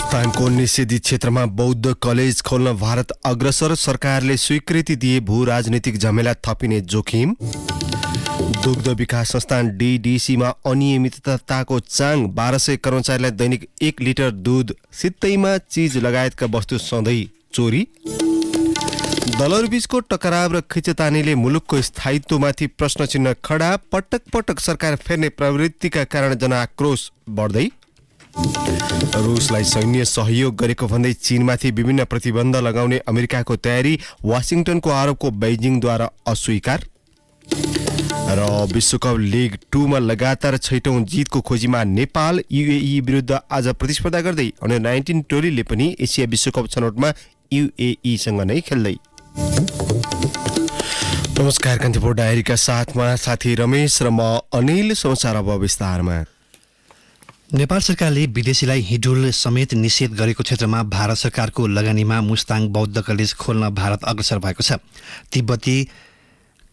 संस्थानको निषेधित क्षेत्रमा बौद्ध कलेज खोल्न भारत अग्रसर, सरकारले स्वीकृति दिए भू राजनीतिक झमेला थपिने जोखिम। दुग्ध विकास संस्थान डीडीसीमा अनियमितताको चाङ, 1200 कर्मचारीलाई दैनिक 1 लिटर दूध, सित्तैमा चीज लगायतका वस्तु सधैँ चोरी। दलहरूबीचको टकराव र खिचतानीले मुलुकको स्थायित्वमाथि प्रश्न चिन्ह खडा, पटक पटक सरकार फेर्ने प्रवृत्तिका कारण जनआक्रोश बढ्दै। रुसलाई सैन्य सहयोग गरेको भन्दै चीनमाथि विभिन्न प्रतिबन्ध लगाउने अमेरिकाको तयारी, वाशिङटनको आरोपको बेइजिङद्वारा अस्वीकार। र विश्वकप लिग 2 मा लगातार 6औं जितको खोजीमा नेपाल, यूएई विरुद्ध आज प्रतिस्पर्धा गर्दै अन्डर 19 टोलीले पनि एसिया विश्वकप छनौटमा यूएई सँग नै खेल्दै। नमस्कार, कान्तिपुर डायरीका साथमा साथी रमेश र म अनिल। समाचार अब विस्तारमा। नेपाल सरकारले विदेशीलाई हिडुल समेत निषेध गरेको क्षेत्रमा भारत सरकारको लगानीमा मुस्ताङ बौद्ध कलेज खोल्न भारत अग्रसर भएको छ। तिब्बती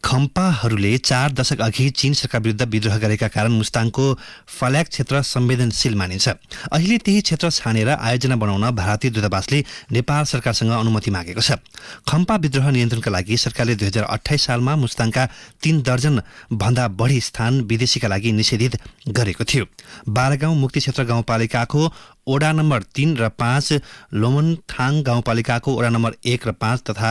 खम्पाहरूले 4 दशक अघि चीन सरकार विरुद्ध विद्रोह गरेका कारण मुस्ताङको फल्याक क्षेत्र संवेदनशील मानिन्छ। अहिले त्यही क्षेत्र छानेर आयोजना बनाउन भारतीय दूतावासले नेपाल सरकारसँग अनुमति मागेको छ। खम्पा विद्रोह नियन्त्रणका लागि सरकारले 2028 सालमा मुस्ताङका 3 दर्जन भन्दा बढी स्थान विदेशीका लागि निषेधित गरेको थियो। 12 गाउँ मुक्ति क्षेत्र गाउँपालिकाको ओडा नम्बर 3 र 5, लोमनथाङ गाउँपालिकाको ओडा नम्बर 1 र 5 तथा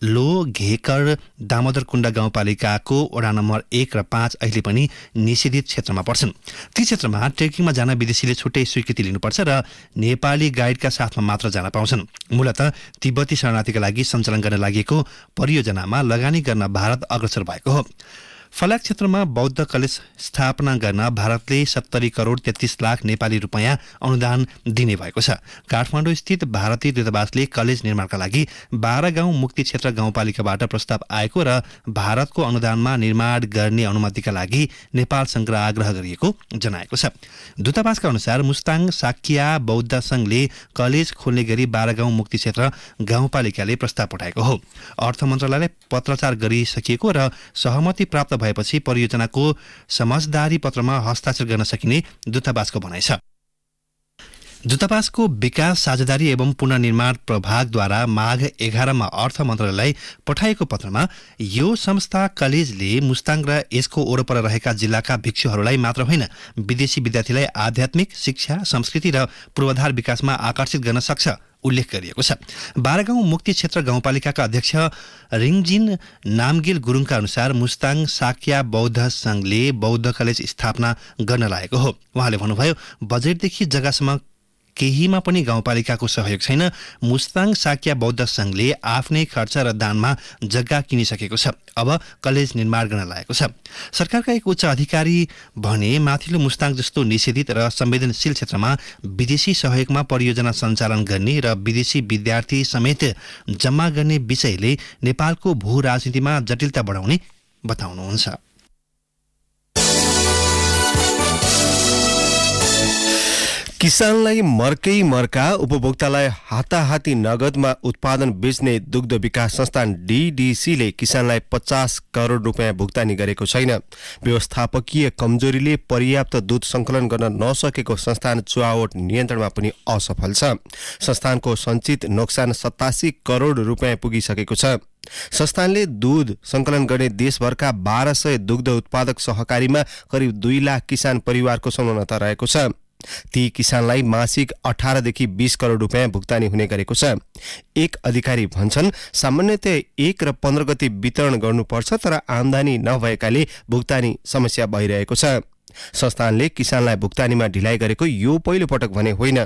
लो घेकर दामोदर कुण्ड गाउँपालिकाको ओडा नम्बर 1 र 5 अहिले पनि निषेधित क्षेत्रमा पर्छन्। ती क्षेत्रमा ट्रेकिङमा जान विदेशीले छुट्टै स्वीकृति लिनुपर्छ र नेपाली गाइडका साथमा मात्र जान पाउँछन्। मूलतः तिब्बती शरणार्थीका लागि सञ्चालन गर्न लागि परियोजनामा लगानी गर्न भारत अग्रसर भएको हो। फल्याक क्षेत्रमा बौद्ध कलेज स्थापना गर्न भारतले 70 करोड 33 लाख नेपाली रुपैयाँ अनुदान दिने भएको छ। काठमाडौँ स्थित भारतीय दूतावासले कलेज निर्माणका लागि 12 गाउँ मुक्ति क्षेत्र गाउँपालिकाबाट प्रस्ताव आएको र भारतको अनुदानमा निर्माण गर्ने अनुमतिका लागि नेपालसँग आग्रह गरिएको जनाएको छ। दूतावासका अनुसार मुस्ताङ साक्या बौद्ध संघले कलेज खोल्ने गरी 12 गाउँ मुक्ति क्षेत्र गाउँपालिकाले प्रस्ताव पठाएको हो। अर्थ मन्त्रालयले पत्राचार गरिसकिएको र सहमति प्राप्त भएपछि परियोजनाको समझदारी पत्रमा हस्ताक्षर गर्न सकिने दूतावासको भनाइ छ। दूतावासको विकास साझेदारी एवं पुनर्निर्माण प्रभागद्वारा माघ 11 मा अर्थ मन्त्रालयलाई पठाएको पत्रमा यो संस्था कलेजले मुस्ताङ र यसको वरपर रहेका जिल्लाका भिक्षुहरूलाई मात्र होइन, विदेशी विद्यार्थीलाई आध्यात्मिक शिक्षा, संस्कृति र पूर्वाधार विकासमा आकर्षित गर्न सक्छ उल्लेख गरिएको छ। 12 गाउँ मुक्ति क्षेत्र गाउँपालिकाका अध्यक्ष रिङजिन नामगिल गुरुङका अनुसार मुस्ताङ साक्या बौद्ध संघले बौद्ध कलेज स्थापना गर्न लागेको हो। उहाँले भन्नुभयो, बजेटदेखि जग्गासम्म केहीमा पनि गाउँपालिकाको सहयोग छैन। मुस्ताङ साक्या बौद्ध संघले आफ्नै खर्च र दानमा जग्गा किनिसकेको छ। अब कलेज निर्माण गर्न लागेको छ। सरकारका एक उच्च अधिकारी भने माथिल्लो मुस्ताङ जस्तो निषेधित र संवेदनशील क्षेत्रमा विदेशी सहयोगमा परियोजना सञ्चालन गर्ने र विदेशी विद्यार्थी समेत जम्मा गर्ने विषयले नेपालको भू राजनीतिमा जटिलता बढाउने बताउनुहुन्छ। किसानलाई मर्कै मर्का, उपभोक्तालाई हाताहाती नगदमा उत्पादन बेच्ने दुग्ध विकास संस्थान डीडीसीले किसानलाई 50 करोड रुपियाँ भुक्तानी गरेको छैन। व्यवस्थापकीय कमजोरीले पर्याप्त दूध सङ्कलन गर्न नसकेको संस्थान चुहावट नियन्त्रणमा पनि असफल छ। संस्थानको सञ्चित नोक्सान 87 करोड रुपियाँ पुगिसकेको छ। संस्थानले दूध सङ्कलन गर्ने देशभरका 1200 दुग्ध उत्पादक सहकारीमा करिब 2 लाख किसान परिवारको संलग्नता रहेको छ। ती किसानलाई मासिक 18 देखि 20 करोड रुपियाँ भुक्तानी हुने गरेको छ। एक अधिकारी भन्छन्, सामान्यतया 1 र 15 गते वितरण गर्नुपर्छ, तर आमदानी नभएकाले भुक्तानी समस्या भइरहेको छ। संस्थानले किसानलाई भुक्तानीमा ढिलाइ गरेको यो पहिलो पटक भने होइन।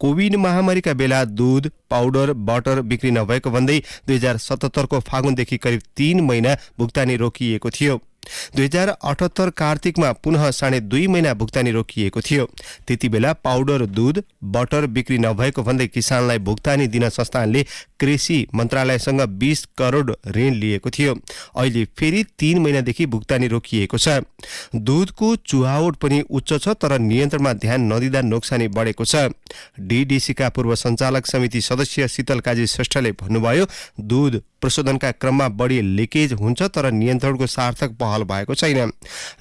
कोभिड महामारीका बेला दूध, पाउडर, बटर बिक्री नभएको भन्दै 2077 को फागुनदेखि करिब 3 महिना भुक्तानी रोकिएको थियो। 2078 कार्तिकमा पुनः 2.5 महिना भुक्तानी रोकिएको थियो। त्यति बेला पाउडर, दूध, बटर बिक्री नभएको भन्दै किसानलाई भुक्तानी दिन संस्थानले कृषि मन्त्रालयसँग 20 करोड ऋण लिएको थियो। अहिले फेरि 3 महिनादेखि भुक्तानी रोकिएको छ। दूधको चुहावट पनि उच्च छ, तर नियन्त्रणमा ध्यान नदिँदा नोक्सानी बढेको छ। डीडीसीका पूर्व सञ्चालक समिति सदस्य शीतल काजी श्रेष्ठले भन्नुभयो, दूध प्रशोधनका क्रममा बढी लिकेज हुन्छ तर नियन्त्रणको सार्थक पहल भएको छैन।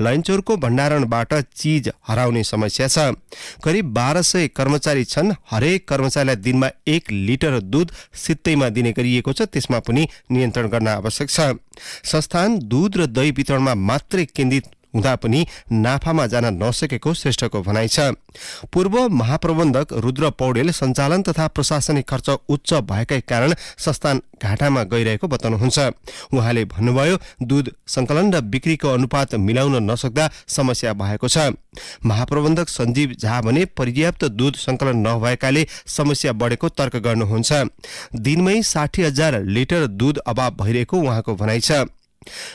लैनचौरको भण्डारणबाट चीज हराउने समस्या छ। करिब 1200 कर्मचारी छन्। हरेक कर्मचारीलाई दिनमा 1 लिटर दूध सित्तैमा दिने गरिएको छ। त्यसमा पनि नियन्त्रण गर्न आवश्यक छ। संस्थान दूध र दही वितरणमा मात्रै केन्द्रित हुँदा पनि नाफामा जान नसकेको श्रेष्ठको भनाइ छ। पूर्व महाप्रबन्धक रुद्र पौडेल सञ्चालन तथा प्रशासनिक खर्च उच्च भएकै कारण संस्थान घाटामा गइरहेको बताउनुहुन्छ। उहाँले भन्नुभयो दूध संकलन र बिक्रीको अनुपात मिलाउन नसक्दा समस्या भएको छ। महाप्रबन्धक सञ्जीव झा भने पर्याप्त दूध संकलन नभएकाले समस्या बढेको तर्क गर्नुहुन्छ। दिनमै 60,000 लिटर दूध अभाव भइरहेको उहाँको भनाइ छ।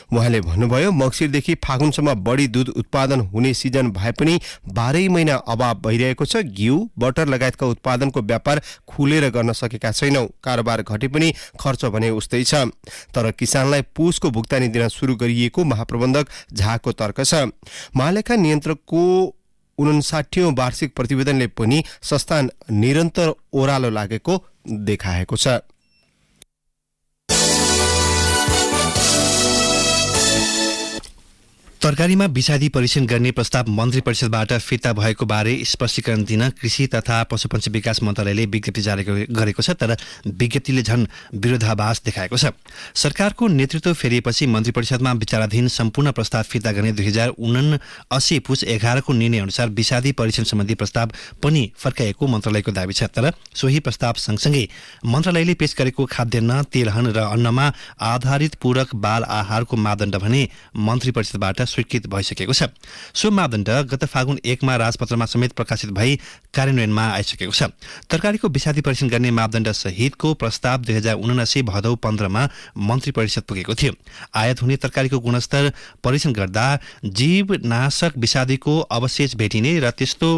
उहाँले भन्नुभयो मङ्सिरदेखि फागुनसम्म बढी दूध उत्पादन हुने सिजन भए पनि 12 महिना अभाव भइरहेको छ। घिउ बटर लगायतका उत्पादनको व्यापार खुलेर गर्न सकेका छैनौं। कारोबार घटे पनि खर्च भने उस्तै छ। तर किसानलाई पुसको भुक्तानी दिन सुरु गरिएको महाप्रबन्धक झाको तर्क छ। महालेखा नियन्त्रकको 59औं वार्षिक प्रतिवेदनले पनि संस्थान निरन्तर ओह्रालो लागेको देखाएको छ। तरकारीमा विषादी परीक्षण गर्ने प्रस्ताव मन्त्री परिषदबाट फिर्ता भएको बारे स्पष्टीकरण दिन कृषि तथा पशुपन्छी विकास मन्त्रालयले विज्ञप्ति जारी गरेको छ। तर विज्ञप्तिले झन् विरोधाभास देखाएको छ। सरकारको नेतृत्व फेरिएपछि मन्त्री परिषदमा विचाराधीन सम्पूर्ण प्रस्ताव फिर्ता गर्ने 2079 पुस 11 को निर्णय अनुसार विषादी परीक्षण सम्बन्धी प्रस्ताव पनि फर्काएको मन्त्रालयको दाबी छ। तर सोही प्रस्ताव सँगसँगै मन्त्रालयले पेश गरेको खाद्यान्न, तेलहन र अन्नमा आधारित पूरक बाल आहारको मापदण्ड भने मन्त्री परिषदबाट स्वीकृत भइसकेको छ। सो मापदण्ड गत फागुन 1 मा राजपत्रमा समेत प्रकाशित भई कार्यान्वयनमा आइसकेको छ। तरकारीको विषादी परीक्षण गर्ने मापदण्ड सहितको प्रस्ताव 2079 भदौ 15 मा मन्त्री परिषद पुगेको थियो। आयात हुने तरकारीको गुणस्तर परीक्षण गर्दा जीवनाशक विषादीको अवशेष भेटिने र त्यस्तो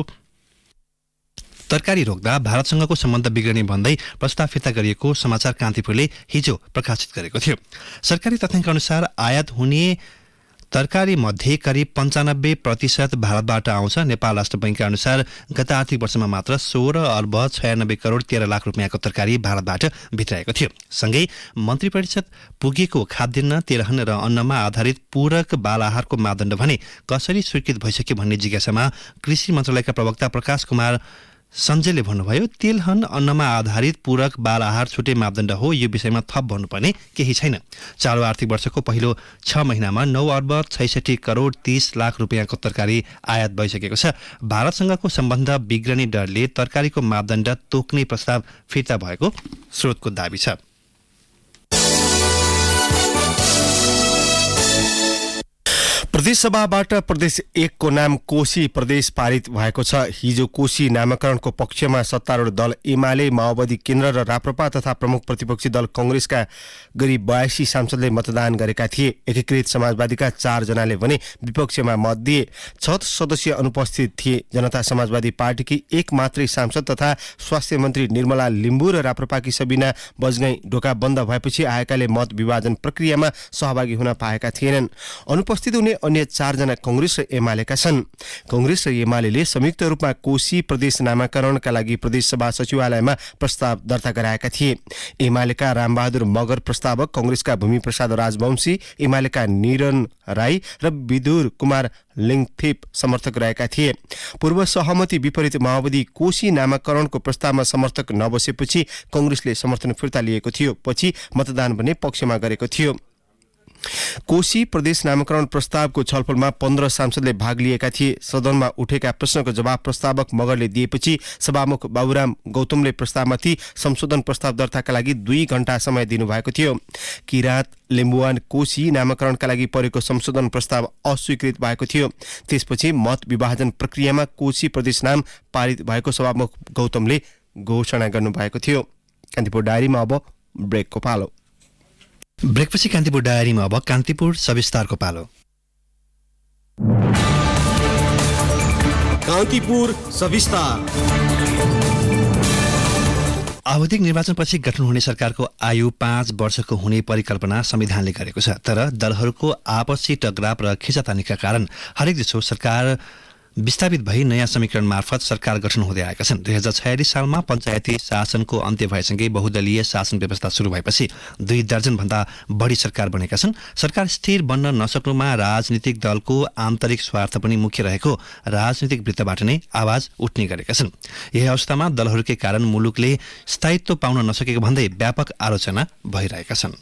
तरकारी रोक्दा भारतसँगको सम्बन्ध बिग्रने भन्दै प्रस्ताव फिर्ता गरिएको समाचार कान्तिपुरले हिजो प्रकाशित गरेको थियो। सरकारी तथ्याङ्क अनुसार आयात हुने तरकारी मध्ये करिब 95% भारतबाट आउँछ। नेपाल राष्ट्र बैंकका अनुसार गत आर्थिक वर्षमा मात्र 16 अर्ब 96 करोड 13 लाख रुपियाँको तरकारी भारतबाट भित्राएको थियो। सँगै मन्त्री परिषद पुगेको खाद्यान्न, तेलहन र अन्नमा आधारित पूरक बाल आहारको मापदण्ड भने कसरी स्वीकृत भइसक्यो भन्ने जिज्ञासामा कृषि मन्त्रालयका प्रवक्ता प्रकाश कुमार सञ्जयले भन्नुभयो तेलहन अन्नमा आधारित पूरक बाल आहार छुट्टै मापदण्ड हो। यो विषयमा थप भन्नुपर्ने केही छैन। चालु आर्थिक वर्षको पहिलो 6 महिनामा 9 अर्ब 66 करोड 30 लाख रुपियाँको तरकारी आयात भइसकेको छ। भारतसँगको सम्बन्ध बिग्रने डरले तरकारीको मापदण्ड तोक्ने प्रस्ताव फिर्ता भएको स्रोतको दाबी छ। प्रदेशसभाबाट प्रदेश 1 को नाम कोशी प्रदेश पारित भएको छ। हिजो कोशी नामाकरणको पक्षमा सत्तारूढ दल एमाले, माओवादी केन्द्र र राप्रपा तथा प्रमुख प्रतिपक्षी दल कांग्रेसका करिब 82 सांसदले मतदान गरेका थिए। एकीकृत समाजवादीका 4 जनाले भने विपक्षमा मत दिए। 6 सदस्य अनुपस्थित थिए। जनता समाजवादी पार्टीकी एक मात्रै सांसद तथा स्वास्थ्य मन्त्री निर्मला लिम्बू र राप्रपाकी सबिना बजगाई ढोका बन्द भएपछि आएकाले मत विभाजन प्रक्रियामा सहभागी हुन पाएका थिएनन्। अनुपस्थित हुने अन्य 4 जना कांग्रेस र एमालेका छन्। कांग्रेस र एमालेले संयुक्त रूपमा कोशी प्रदेश नामाकरणका लागि प्रदेशसभा सचिवालयमा प्रस्ताव दर्ता गराएका थिए। एमालेका रामबहादुर मगर प्रस्तावक, कांग्रेसका भूमिप्रसाद राजवंशी, एमालेका निरन राई र विदुर कुमार लिङथेप समर्थक रहेका थिए। पूर्व सहमति विपरीत माओवादी कोशी नामाकरणको प्रस्तावमा समर्थक नबसेपछि कांग्रेसले समर्थन फिर्ता लिएको थियो। पछि मतदान भने पक्षमा गरेको थियो। कोशी प्रदेश नामाकरण प्रस्तावको छलफलमा 15 सांसदले भाग लिएका थिए। सदनमा उठेका प्रश्नको जवाब प्रस्तावक मगरले दिएपछि सभामुख बाबुराम गौतमले प्रस्तावमाथि संशोधन प्रस्ताव दर्ताका लागि 2 घण्टा समय दिनुभएको थियो। किराँत लिम्बुवान कोशी नामाकरणका लागि परेको संशोधन प्रस्ताव अस्वीकृत भएको थियो। त्यसपछि मत विभाजन प्रक्रियामा कोशी प्रदेश नाम पारित भएको सभामुख गौतमले घोषणा गर्नुभएको थियो। कान्तिपुर डायरीमा अब ब्रेकको पालो। ब्रेकपछि कान्तिपुर डायरीमा अब कान्तिपुर सविस्तारको पालो। कान्तिपुर सविस्तार। आवधिक निर्वाचनपछि गठन हुने सरकारको आयु 5 वर्षको हुने परिकल्पना संविधानले गरेको छ। तर दलहरूको आपसी टकराव र खिचातानीका कारण हरेक जसो सरकार विस्थापित भई नयाँ समीकरण मार्फत सरकार गठन हुँदै आएका छन्। 2046 सालमा पञ्चायती शासनको अन्त्य भएसँगै बहुदलीय शासन व्यवस्था सुरु भएपछि 2 दर्जनभन्दा बढी सरकार बनेका छन्। सरकार स्थिर बन्न नसक्नुमा राजनीतिक दलको आन्तरिक स्वार्थ पनि मुख्य रहेको राजनीतिक वृत्तबाट नै आवाज उठ्ने गरेका छन्। यही अवस्थामा दलहरूकै कारण मुलुकले स्थायित्व पाउन नसकेको भन्दै व्यापक आलोचना भइरहेका छन्।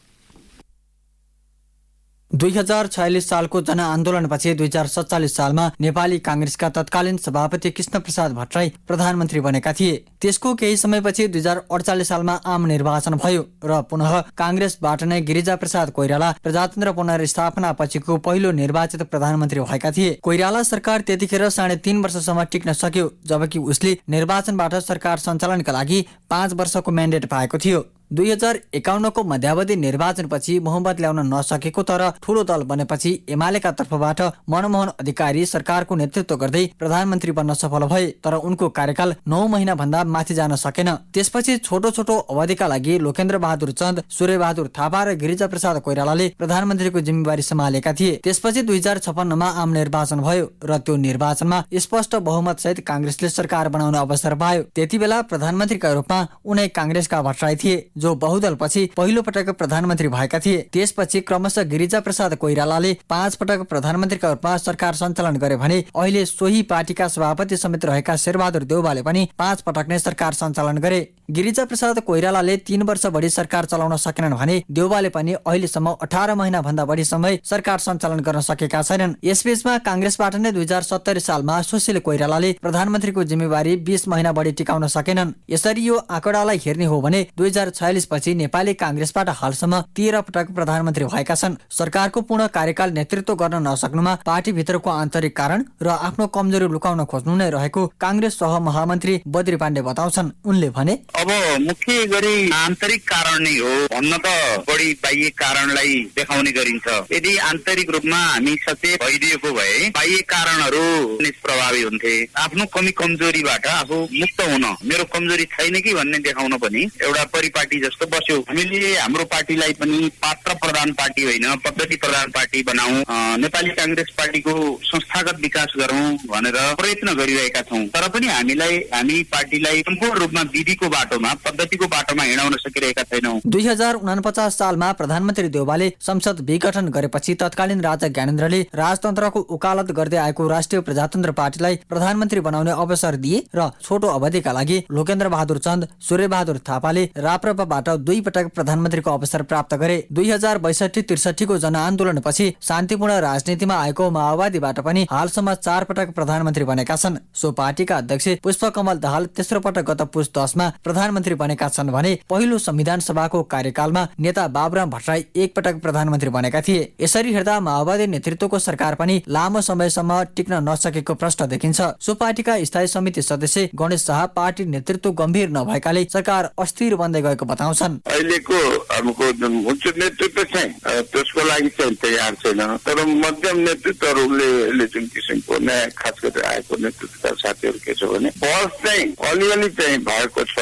2046 सालको जनआन्दोलनपछि 2047 सालमा नेपाली कांग्रेसका तत्कालीन सभापति कृष्णप्रसाद भट्टराई प्रधानमन्त्री बनेका थिए। त्यसको केही समयपछि 2048 सालमा आम निर्वाचन भयो र पुनः कांग्रेसबाट नै गिरिजाप्रसाद कोइराला प्रजातन्त्र पुनर्स्थापना पछिको पहिलो निर्वाचित प्रधानमन्त्री भएका थिए। कोइराला सरकार त्यतिखेर 3.5 वर्षसम्म टिक्न सक्यो, जबकि उसले निर्वाचनबाट सरकार सञ्चालनका लागि 5 वर्षको म्यान्डेट पाएको थियो। 2051 को मध्यावधि निर्वाचनपछि बहुमत ल्याउन नसकेको तर ठूलो दल बनेपछि एमालेका तर्फबाट मनमोहन अधिकारी सरकारको नेतृत्व गर्दै प्रधानमन्त्री बन्न सफल भए, तर उनको कार्यकाल 9 महिना भन्दा माथि जान सकेन। त्यसपछि छोटो छोटो अवधिका लागि लोकेन्द्र बहादुर चन्द, सूर्यबहादुर थापा र गिरिजाप्रसाद कोइरालाले प्रधानमन्त्रीको जिम्मेवारी सम्हालेका थिए। त्यसपछि 2056 मा आम निर्वाचन भयो र त्यो निर्वाचनमा स्पष्ट बहुमत सहित कांग्रेसले सरकार बनाउने अवसर पायो। त्यतिबेला प्रधानमन्त्रीका रूपमा उनै कांग्रेसका भट्टराई थिए, जो बहुदलपछि पहिलो पटक प्रधानमन्त्री भएका थिए। त्यसपछि क्रमशः गिरिजाप्रसाद कोइरालाले 5 पटक प्रधानमन्त्रीका रूपमा सरकार सञ्चालन गरे भने अहिले सोही पार्टीका सभापति समेत रहेका शेरबहादुर देउवाले पनि 5 पटक नै सरकार सञ्चालन गरे। गिरिजाप्रसाद कोइरालाले 3 वर्ष बढी सरकार चलाउन सकेनन् भने देउवाले पनि अहिलेसम्म 18 महिना भन्दा बढी समय सरकार सञ्चालन गर्न सकेका छैनन्। यसबीचमा कांग्रेसबाट नै 2070 सालमा सुशील कोइरालाले प्रधानमन्त्रीको जिम्मेवारी 20 महिना बढी टिकाउन सकेनन्। यसरी यो आँकडालाई हेर्ने हो भने 2046 पछि नेपाली कांग्रेसबाट हालसम्म 13 पटक प्रधानमन्त्री भएका छन्। सरकारको पूर्ण कार्यकाल नेतृत्व गर्न नसक्नुमा पार्टीभित्रको आन्तरिक कारण र आफ्नो कमजोरी लुकाउन खोज्नु नै रहेको कांग्रेस सह महामन्त्री बद्री पाण्डे बताउँछन्। उनले भने, अब मुख्य गरी आन्तरिक कारण नै हो भन्न त बढी बाह्य कारणलाई देखाउने गरिन्छ। यदि आन्तरिक रूपमा हामी सचेत भइदिएको भए बाह्य कारणहरू निष्प्रभावी हुन्थे। आफ्नो कमी कमजोरीबाट आफू मुक्त हुन, मेरो कमजोरी छैन कि भन्ने देखाउन पनि एउटा परिपाटी जस्तो बस्यो। हामीले हाम्रो पार्टीलाई पनि पात्र प्रधान पार्टी होइन, पद्धति प्रधान पार्टी बनाऊ, नेपाली कांग्रेस पार्टीको संस्थागत विकास गरौं भनेर प्रयत्न गरिरहेका छौं। तर पनि हामी पार्टीलाई सम्पूर्ण रूपमा विधिको बाटोमा, पद्धतिको बाटोमा हिँडाउन सकिरहेका छैनौं। 2049 सालमा प्रधानमन्त्री देउवाले संसद विघटन गरेपछि तत्कालीन राजा ज्ञानेन्द्रले राजतन्त्रको उकालत गर्दै आएको राष्ट्रिय प्रजातन्त्र पार्टीलाई प्रधानमन्त्री बनाउने अवसर दिए र छोटो अवधिका लागि लोकेन्द्र बहादुर चन्द, सूर्यबहादुर थापाले राप्रपाबाट 2 पटक प्रधानमन्त्रीको अवसर प्राप्त गरे। 2062-63 को जनआन्दोलनपछि शान्तिपूर्ण राजनीतिमा आएको माओवादीबाट पनि हालसम्म 4 पटक प्रधानमन्त्री बनेका छन्। सो पार्टीका अध्यक्ष पुष्पकमल दाहाल तेस्रो पटक गत पुस 10 मा प्रधानमन्त्री बनेका छन् भने पहिलो संविधान सभाको कार्यकालमा नेता बाबुराम भट्टराई 1 पटक प्रधानमन्त्री बनेका थिए। यसरी हेर्दा माओवादी नेतृत्वको सरकार पनि लामो समयसम्म टिक्न नसकेको प्रश्न देखिन्छ। सो पार्टीका स्थायी समिति सदस्य गणेश शाह पार्टी नेतृत्व गम्भीर नभएकाले सरकार अस्थिर बन्दै गएको बताउँछन्। अहिलेको हाम्रो जुन उच्च नेतृत्व चाहिँ त्यसको लागि चाहिँ तयार छैन, तर मध्यम नेतृत्वहरूले जुन किसिमको नयाँ खास गरेर आएको नेतृत्वका साथीहरू के छ भने बहस चाहिँ अलिअलि चाहिँ भएको छ।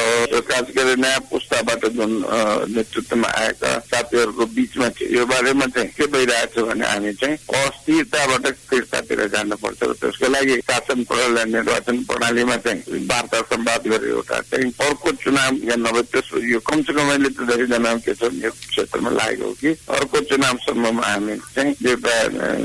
खास गरेर नयाँ पुस्ताबाट जुन नेतृत्वमा आएका साथीहरूको बिचमा यो बारेमा चाहिँ के भइरहेको छ भने हामी चाहिँ अस्थिरताबाट स्थिरतातिर जानुपर्छ र त्यसको लागि शासन प्रणाली, निर्वाचन प्रणालीमा चाहिँ वार्ता संवाद गरेर एउटा चाहिँ अर्को चुनाव या नभए त्यसो यो कमसे कम अहिले त धेरैजना के छ यो क्षेत्रमा लागेको हो कि अर्को चुनावसम्ममा हामी चाहिँ एउटा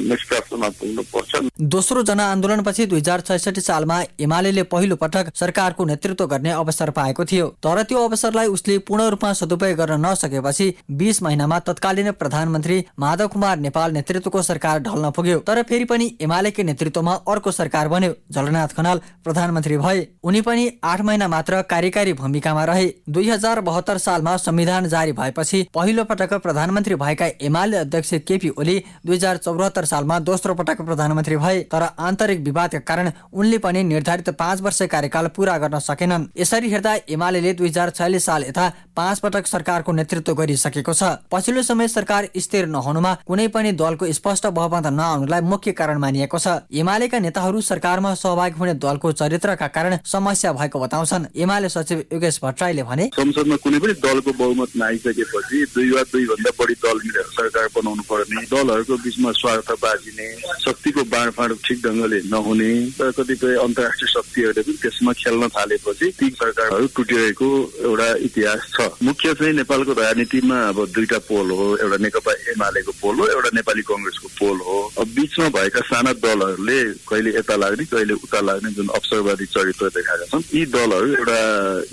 निष्कर्षमा पुग्नु पर्छ। दोस्रो जनआन्दोलनपछि 2066 सालमा एमाले पहिलो पटक सरकारको नेतृत्व गर्ने अवसर पाएको थियो, तर त्यो अवसरलाई उसले पूर्ण रूपमा सदुपयोग गर्न नसकेपछि 20 महिनामा तत्कालीन प्रधानमन्त्री माधव कुमार नेपाल नेतृत्वको सरकार ढल्न पुग्यो। तर फेरि पनि एमालेकै नेतृत्वमा अर्को सरकार बन्यो। झलनाथ खनाल प्रधानमन्त्री भए। उनी पनि 8 महिना मात्र कार्यकारी भूमिकामा रहे। 2072 सालमा संविधान जारी भएपछि पहिलो पटक प्रधानमन्त्री भएका एमाले अध्यक्ष केपी ओली 2074 सालमा दोस्रो पटक प्रधानमन्त्री भए, तर आन्तरिक विवादका कारण उनले पनि निर्धारित 5 वर्ष कार्यकाल पूरा गर्न सकेनन्। यसरी हेर्दा एमाले 2046 साल यता 5 पटक सरकारको नेतृत्व गरिसकेको छ। पछिल्लो समय सरकार स्थिर नहुनुमा कुनै पनि दलको स्पष्ट बहुमत नआउनुलाई मुख्य कारण मानिएको छ। एमालेका नेताहरू सरकारमा सहभागी हुने दलको चरित्रका कारण समस्या भएको बताउँछन्। एमाले सचिव योगेश भट्टराईले भने, संसदमा कुनै पनि दलको बहुमत नआइसकेपछि 2 वा 2 भन्दा बढी दल मिलेर सरकार बनाउनु पर्ने, दलहरूको बीचमा स्वार्थ बाजिने, शक्तिको बाँडफाँड ठिक ढंगले नहुने र कतिपय अन्तर्राष्ट्रिय शक्तिहरूले पनि त्यसमा खेल्न थालेपछि ती सरकारहरू टुटिरहेको एउटा इतिहास छ। मुख्य चाहिँ नेपालको राजनीतिमा अब 2टा पोल हो, एउटा नेकपा एमालेको पोल हो, एउटा नेपाली कांग्रेसको पोल हो। अब बीचमा भएका साना दलहरूले कहिले यता लाग्ने कहिले उता लाग्ने जुन अवसरवादी चरित्र देखाएका छन्, यी दलहरू एउटा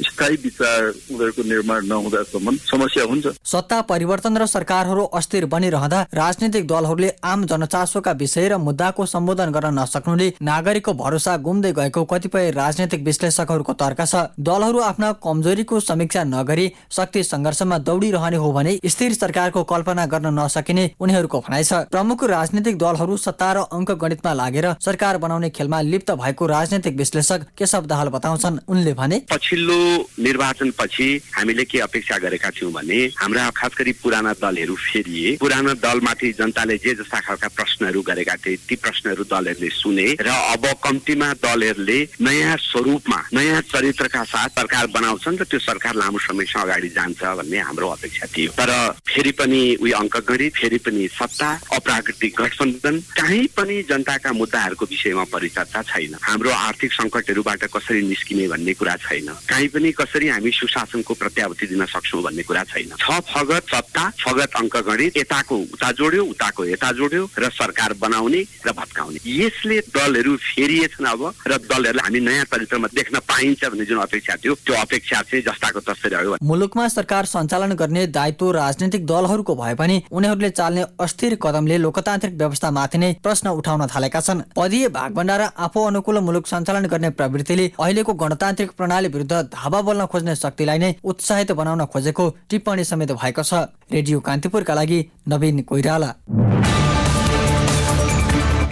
स्थायी विचार उनीहरूको निर्माण नहुँदासम्म समस्या हुन्छ। सत्ता परिवर्तन र सरकारहरू अस्थिर बनिरहँदा राजनीतिक दलहरूले आम जनचासोका विषय र मुद्दाको सम्बोधन गर्न नसक्नुले नागरिकको भरोसा गुम्दै गएको कतिपय राजनीतिक विश्लेषकहरूको तर्क छ। दलहरू आफ्ना कमजोरीको समीक्षा नगरी शक्ति संघर्षमा दौडिरहने हो भने स्थिर सरकारको कल्पना गर्न नसकिने उनीहरूको भनाइ छ। प्रमुख राजनीतिक दलहरू सत्ता र अङ्कगणितमा लागेर सरकार बनाउने खेलमा लिप्त भएको राजनीतिक विश्लेषक केशव दाहाल बताउँछन्। उनले भने, पछिल्लो निर्वाचनपछि हामीले के अपेक्षा गरेका थियौं भने हाम्रा खास गरी पुराना दलहरू फेरिए, पुराना दलमाथि जनताले जे जस्ता खालका प्रश्नहरू गरेका थिए ती प्रश्नहरू दलहरूले सुने र अब कम्तीमा दलहरूले नयाँ स्वरूपमा नयाँ चरित्रका साथ सरकार बनाउँछन् र त्यो सरकार लामो समयसम्म अगाडि जान्छ भन्ने हाम्रो अपेक्षा थियो। तर फेरि पनि उही अङ्कगणित, फेरि पनि सत्ता, अप्राकृतिक गठबन्धन, कहीँ पनि जनताका मुद्दाहरूको विषयमा परिचर्चा छैन। हाम्रो आर्थिक सङ्कटहरूबाट कसरी निस्किने भन्ने कुरा छैन। कहीँ पनि कसरी हामी सुशासनको प्रत्याभूति दिन सक्छौँ भन्ने कुरा छैन। छ फगत सत्ता, फगत अङ्कगणित, यताको उता जोड्यो उताको यता जोड्यो र सरकार बनाउने र भत्काउने। यसले दलहरू फेरिएछन् अब र दलहरूलाई हामी नयाँ चरित्रमा देख्न पाइन्छ भन्ने जुन अपेक्षा थियो त्यो अपेक्षा चाहिँ जस्ताको तस्तै रह्यो। मुलुकमा सरकार सञ्चालन गर्ने दायित्व राजनीतिक दलहरूको भए पनि उनीहरूले चाल्ने अस्थिर कदमले लोकतान्त्रिक व्यवस्थामाथि नै प्रश्न उठाउन थालेका छन्। पदीय भागभण्डा र आफू अनुकूल मुलुक सञ्चालन गर्ने प्रवृत्तिले अहिलेको गणतान्त्रिक प्रणाली विरुद्ध धावा बोल्न खोज्ने शक्तिलाई नै उत्साहित बनाउन खोजेको टिप्पणी समेत भएको छ। रेडियो कान्तिपुरका लागि नवीन कोइराला।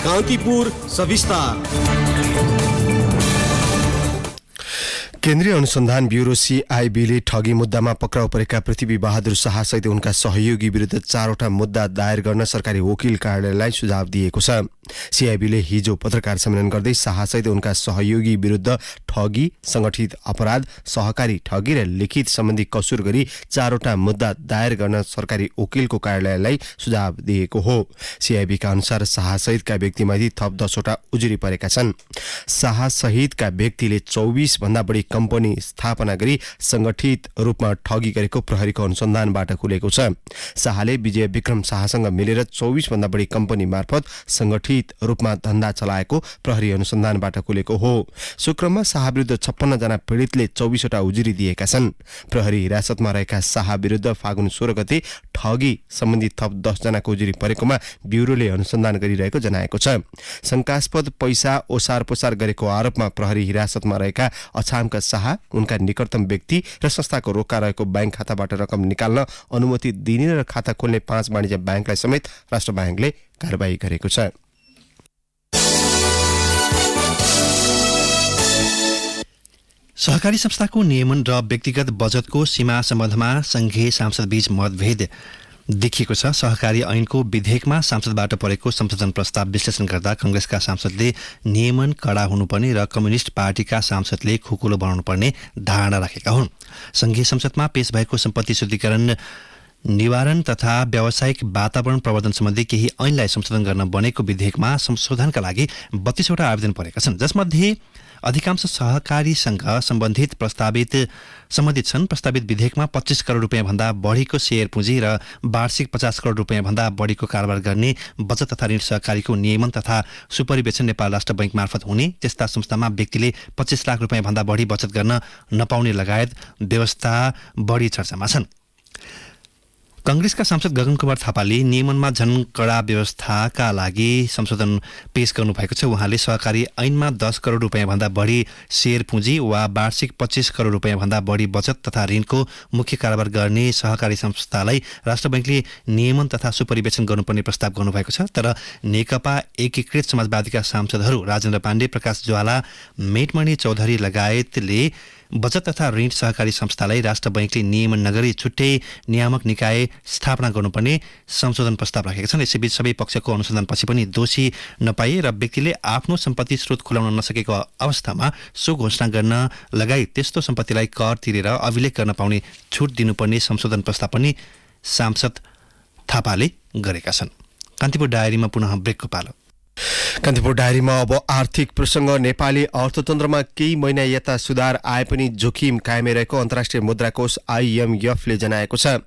कान्तिपुर सविस्तार। केन्द्रीय अनुसन्धान ब्युरो CIBले ठगी मुद्दामा पक्राउ परेका पृथ्वी बहादुर शाहसहित उनका सहयोगी विरुद्ध 4वटा मुद्दा दायर गर्न सरकारी वकिल कार्यालयलाई सुझाव दिएको छ। CIBले हिजो पत्रकार सम्मेलन गर्दै शाहसहित उनका सहयोगी विरुद्ध ठगी, संगठित अपराध, सहकारी ठगी र लिखित सम्बन्धी कसुर गरी 4वटा मुद्दा दायर गर्न सरकारी वकिलको कार्यालयलाई सुझाव दिएको हो। CIBका अनुसार शाहसहितका व्यक्तिमाथि थप 10वटा उजुरी परेका छन्। शाहसहितका व्यक्तिले 24 भन्दा बढी कम्पनी स्थापना गरी संगठित रूपमा ठगी गरेको प्रहरीको अनुसन्धानबाट खुलेको छ। शाहले विजय विक्रम शाहसँग मिलेर 24 भन्दा बढी कम्पनी मार्फत संगठित रूपमा धन्दा चलाएको प्रहरी अनुसन्धानबाट खुलेको हो। शुक्रममा शाह विरुद्ध 56 जना पीडितले 24वटा उजुरी दिएका छन्। प्रहरी हिरासतमा रहेका शाह विरुद्ध फागुन 16 गते ठगी सम्बन्धी थप 10 जनाको उजुरी परेकोमा ब्युरोले अनुसन्धान गरिरहेको जनाएको छ। शंकास्पद पैसा ओसार पोसार गरेको आरोपमा प्रहरी हिरासतमा रहेका अछामका शाह, उनका निकटतम व्यक्ति र संस्थाको रोका रहेको बैंक खाताबाट रकम निकाल्न अनुमति दिने र खाता खोल्ने 5 वाणिज्य बैंकलाई समेत राष्ट्र बैंकले कारबाही गरेको छ। सहकारी संस्थाको नियमन र व्यक्तिगत बजटको सीमा सम्बन्धमा संघीय सांसदबीच मतभेद देखिएको छ। सहकारी ऐनको विधेयकमा सांसदबाट परेको संशोधन प्रस्ताव विश्लेषण गर्दा कांग्रेसका सांसदले नियमन कडा हुनुपर्ने र कम्युनिस्ट पार्टीका सांसदले खुकुलो बनाउनुपर्ने धारणा राखेका हुन्। संघीय संसदमा पेश भएको सम्पत्ति शुद्धिकरण निवारण तथा व्यावसायिक वातावरण प्रवर्धन सम्बन्धी केही ऐनलाई संशोधन गर्न बनेको विधेयकमा संशोधनका लागि 32वटा आवेदन परेका छन्, जसमध्ये अधिकांश सहकारीसँग सम्बन्धित सम्बन्धित छन्। प्रस्तावित विधेयकमा 25 करोड रुपियाँ भन्दा बढीको शेयर पुँजी र वार्षिक 50 करोड रुपियाँ भन्दा बढीको कारोबार गर्ने बचत तथा ऋण सहकारीको नियमन तथा सुपरिवेक्षण नेपाल राष्ट्र बैंक मार्फत हुने, त्यस्ता संस्थामा व्यक्तिले 25 लाख रुपियाँ भन्दा बढी बचत गर्न नपाउने लगायत व्यवस्था बढी चर्चामा छन्। कांग्रेसका सांसद गगन कुमार थापाले नियमनमा झन कडा व्यवस्थाका लागि संशोधन पेश गर्नुभएको छ। उहाँले सहकारी ऐनमा 10 करोड रुपियाँ भन्दा बढी शेयर पुँजी वा वार्षिक 25 करोड रुपियाँ भन्दा बढी बचत तथा ऋणको मुख्य कारोबार गर्ने सहकारी संस्थालाई राष्ट्र बैंकले नियमन तथा सुपरिवेक्षण गर्नुपर्ने प्रस्ताव गर्नुभएको छ। तर नेकपा एकीकृत समाजवादीका सांसदहरू राजेन्द्र पाण्डे, प्रकाश ज्वाला, मेटमणि चौधरी लगायतले बचत तथा ऋण सहकारी संस्थालाई राष्ट्र बैंकले नियमन नगरी छुट्टै नियामक निकाय स्थापना गर्नुपर्ने संशोधन प्रस्ताव राखेका छन्। यसैबीच सबै पक्षको अनुसन्धानपछि पनि दोषी नपाइए र व्यक्तिले आफ्नो सम्पत्ति स्रोत खुलाउन नसकेको अवस्थामा सो घोषणा गर्न लगायत त्यस्तो सम्पत्तिलाई कर तिरेर अभिलेख गर्न पाउने छुट दिनुपर्ने संशोधन प्रस्ताव पनि सांसद थापाले गरेका छन्। कान्तिपुर डायरीमा पुनः ब्रेकको पालो। कान्तिपुर डायरीमा अब आर्थिक प्रसङ्ग। नेपाली अर्थतन्त्रमा केही महिना यता सुधार आए पनि जोखिम कायमै रहेको अन्तर्राष्ट्रिय मुद्रा कोष IMFले जनाएको छ।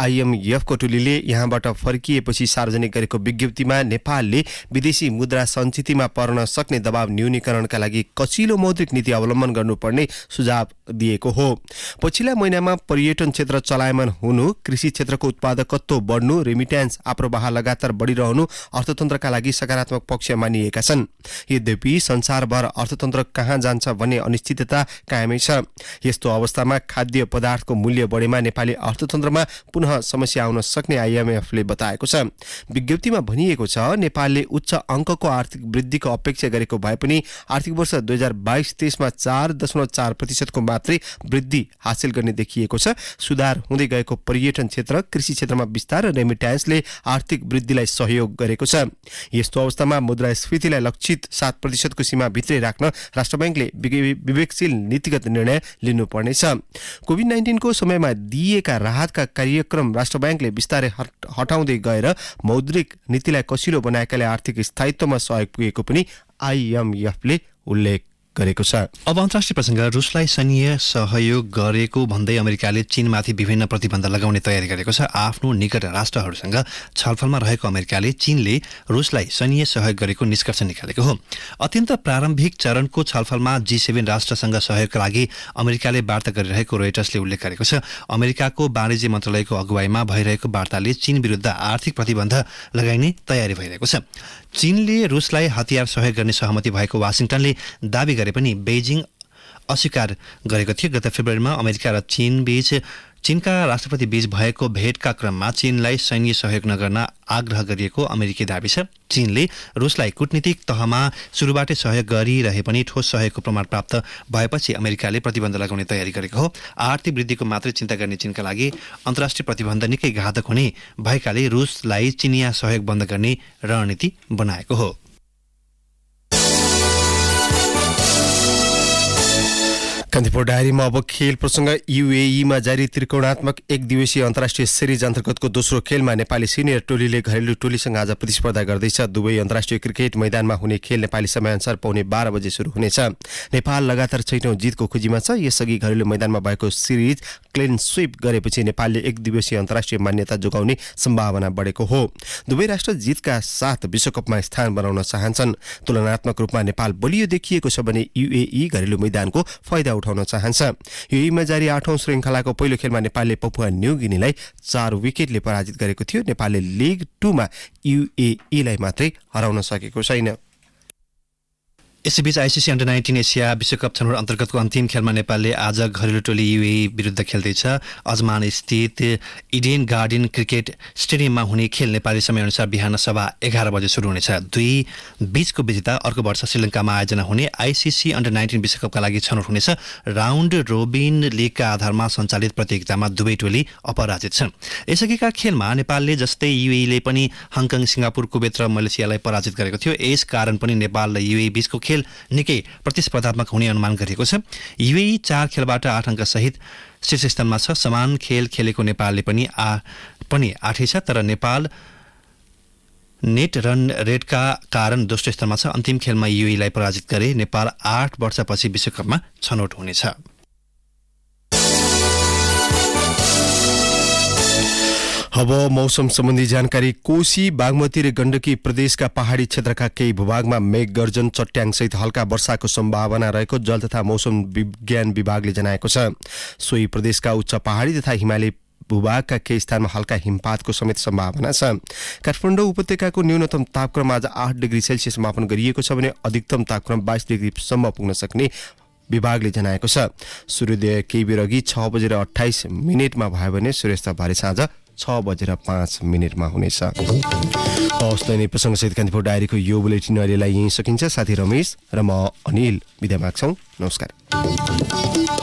IMFको टोलीले यहाँबाट फर्किएपछि सार्वजनिक गरेको विज्ञप्तिमा नेपालले विदेशी मुद्रा सञ्चितमा पर्न सक्ने दबाव न्यूनीकरणका लागि कचिलो मौद्रिक नीति अवलम्बन गर्नुपर्ने सुझाव दिएको हो। पछिल्ला महिनामा पर्यटन क्षेत्र चलायमान हुनु, कृषि क्षेत्रको उत्पादकत्व बढ्नु, रेमिट्यान्स आप्रवाह लगातार बढिरहनु अर्थतन्त्रका लागि सकारात्मक पक्ष मानिएका छन्। यद्यपि संसारभर अर्थतन्त्र कहाँ जान्छ भन्ने अनिश्चितता कायमै छ। यस्तो अवस्थामा खाद्य पदार्थको मूल्य बढेमा नेपाली अर्थतन्त्रमा पुनः समस्या आउन सक्ने IMFले बताएको छ। विज्ञप्तिमा भनिएको छ, नेपालले उच्च अङ्कको आर्थिक वृद्धिको अपेक्षा गरेको भए पनि आर्थिक वर्ष 2022-23मा 4.4% मात्रै वृद्धि हासिल गर्ने देखिएको छ। सुधार हुँदै गएको पर्यटन क्षेत्र, कृषि क्षेत्रमा विस्तार र रेमिट्यान्सले आर्थिक वृद्धिलाई सहयोग गरेको छ। यस्तो अवस्थामा मुद्रास्फीतिलाई लक्षित 7% को सीमाभित्रै राख्न राष्ट्र बैंकले विवेकशील नीतिगत निर्णय लिनुपर्नेछ। कोभिड-19 को समयमा दिइएका राहतका कार्यक्रम राष्ट्र बैंकले बिस्तारै हटाउँदै गएर मौद्रिक नीतिलाई कसिलो बनाएकाले आर्थिक स्थायित्वमा सहयोग पुगेको पनि IMFले उल्लेख गरेको छ। अब अन्तर्राष्ट्रिय प्रसङ्ग। रुसलाई सैन्य सहयोग गरेको भन्दै अमेरिकाले चीनमाथि विभिन्न प्रतिबन्ध लगाउने तयारी गरेको छ। आफ्नो निकट राष्ट्रहरूसँग छलफलमा रहेको अमेरिकाले चीनले रुसलाई सैन्य सहयोग गरेको निष्कर्ष निकालेको हो। अत्यन्त प्रारम्भिक चरणको छलफलमा G7 राष्ट्रसँग सहयोगका लागि अमेरिकाले वार्ता गरिरहेको रोइटर्सले उल्लेख गरेको छ। अमेरिकाको वाणिज्य मन्त्रालयको अगुवाईमा भइरहेको वार्ताले चीन विरुद्ध आर्थिक प्रतिबन्ध लगाइने तयारी भइरहेको छ। चीनले रुसलाई हतियार सहयोग गर्ने सहमति भएको वाशिंगटनले दावी गरे पनि बेजिङ अस्वीकार गरेको थियो। गत फेब्रुअरीमा अमेरिका र चीनका राष्ट्रपति बीच भएको भेटका क्रममा चीनलाई सैन्य सहयोग नगर्न आग्रह गरिएको अमेरिकी दाबी छ। चीनले रुसलाई कूटनीतिक तहमा सुरुबाटै सहयोग गरिरहे पनि ठोस सहयोगको प्रमाण प्राप्त भएपछि अमेरिकाले प्रतिबन्ध लगाउने तयारी गरेको हो। आर्थिक वृद्धिको मात्रै चिन्ता गर्ने चीनका लागि अन्तर्राष्ट्रिय प्रतिबन्ध निकै घातक हुने भएकाले रुसलाई चिनिया सहयोग बन्द गर्ने रणनीति बनाएको हो। कान्तिपुर डायरीमा अब खेल प्रसङ्ग। UAEमा जारी त्रिकोणात्मक एक दिवसीय अन्तर्राष्ट्रिय सिरिज अन्तर्गतको दोस्रो खेलमा नेपाली सिनियर टोलीले घरेलु टोलीसँग आज प्रतिस्पर्धा गर्दैछ। दुवै अन्तर्राष्ट्रिय क्रिकेट मैदानमा हुने खेल नेपाली समयअनुसार पौने 12 बजे सुरु हुनेछ। नेपाल लगातार 6औं जितको खोजीमा छ। यसअघि घरेलु मैदानमा भएको सिरिज क्लिन स्वीप गरेपछि नेपालले एक दिवसीय अन्तर्राष्ट्रिय मान्यता जोगाउने सम्भावना बढेको हो। दुवै राष्ट्र जितका साथ विश्वकपमा स्थान बनाउन चाहन्छन्। तुलनात्मक रूपमा नेपाल बलियो देखिएको छ भने UAE घरेलु मैदानको फाइदा उठाउन चाहन्छ। UAEमा जारी 8औं श्रृङ्खलाको पहिलो खेलमा नेपालले पपुवा न्यू गिनीलाई 4 विकेटले पराजित गरेको थियो। नेपालले लिग 2मा UAEलाई मात्रै हराउन सकेको छैन। यसैबीच ICC अन्डर-19 एसिया विश्वकप छनौट अन्तर्गतको अन्तिम खेलमा नेपालले आज घरेलु टोली UAE विरुद्ध खेल्दैछ। अजमान स्थित इडेन गार्डन क्रिकेट स्टेडियममा हुने खेल नेपाली समयअनुसार बिहान 11:15 बजे सुरु हुनेछ। दुई बीचको विजेता अर्को वर्ष श्रीलङ्कामा आयोजना हुने ICC अन्डर-19 विश्वकपका लागि छनौट हुनेछ। राउन्ड रोबिन लिगका आधारमा सञ्चालित प्रतियोगितामा दुवै टोली अपराजित छन्। यसअघिका खेलमा नेपालले जस्तै UAEले पनि हङकङ, सिङ्गापुर, कुवेत र मलेसियालाई पराजित गरेको थियो। यस कारण पनि नेपाल र UAE बीचको खेल निकै प्रतिस्पर्धात्मक हुने अनुमान गरिएको छ। UAE 4 खेलबाट 8 अङ्क सहित शीर्ष स्थानमा छ। समान खेल खेलेको नेपालले पनि 8 छ, तर नेपाल नेट रन रेटका कारण दोस्रो स्थानमा छ। अन्तिम खेलमा UAE लाई पराजित गरे नेपाल 8 वर्षपछि विश्वकपमा छनौट हुनेछ। अब मौसम सम्बन्धी जानकारी। कोशी, बागमती र गण्डकी प्रदेशका पहाडी क्षेत्रका केही भूभागमा मेघगर्जन, चट्याङसहित हल्का वर्षाको सम्भावना रहेको जल तथा मौसम विज्ञान विभागले जनाएको छ। सोही प्रदेशका उच्च पहाडी तथा हिमाली भूभागका केही स्थानमा हल्का हिमपातको समेत सम्भावना छ। काठमाडौँ उपत्यकाको न्यूनतम तापक्रम आज 8 डिग्री सेल्सियस मापन गरिएको छ भने अधिकतम तापक्रम 22 डिग्रीसम्म पुग्न सक्ने विभागले जनाएको छ। सूर्योदय केही बेर अघि 6:28 भयो भने सूर्यास्त भरे साँझ 6:05 हुनेछ। हौसला प्रसङ्गसहित कान्तिपुर डायरीको यो बुलेटिन अहिलेलाई यहीँ सकिन्छ। साथी रमेश र म अनिल बिदा माग्छौँ। नमस्कार।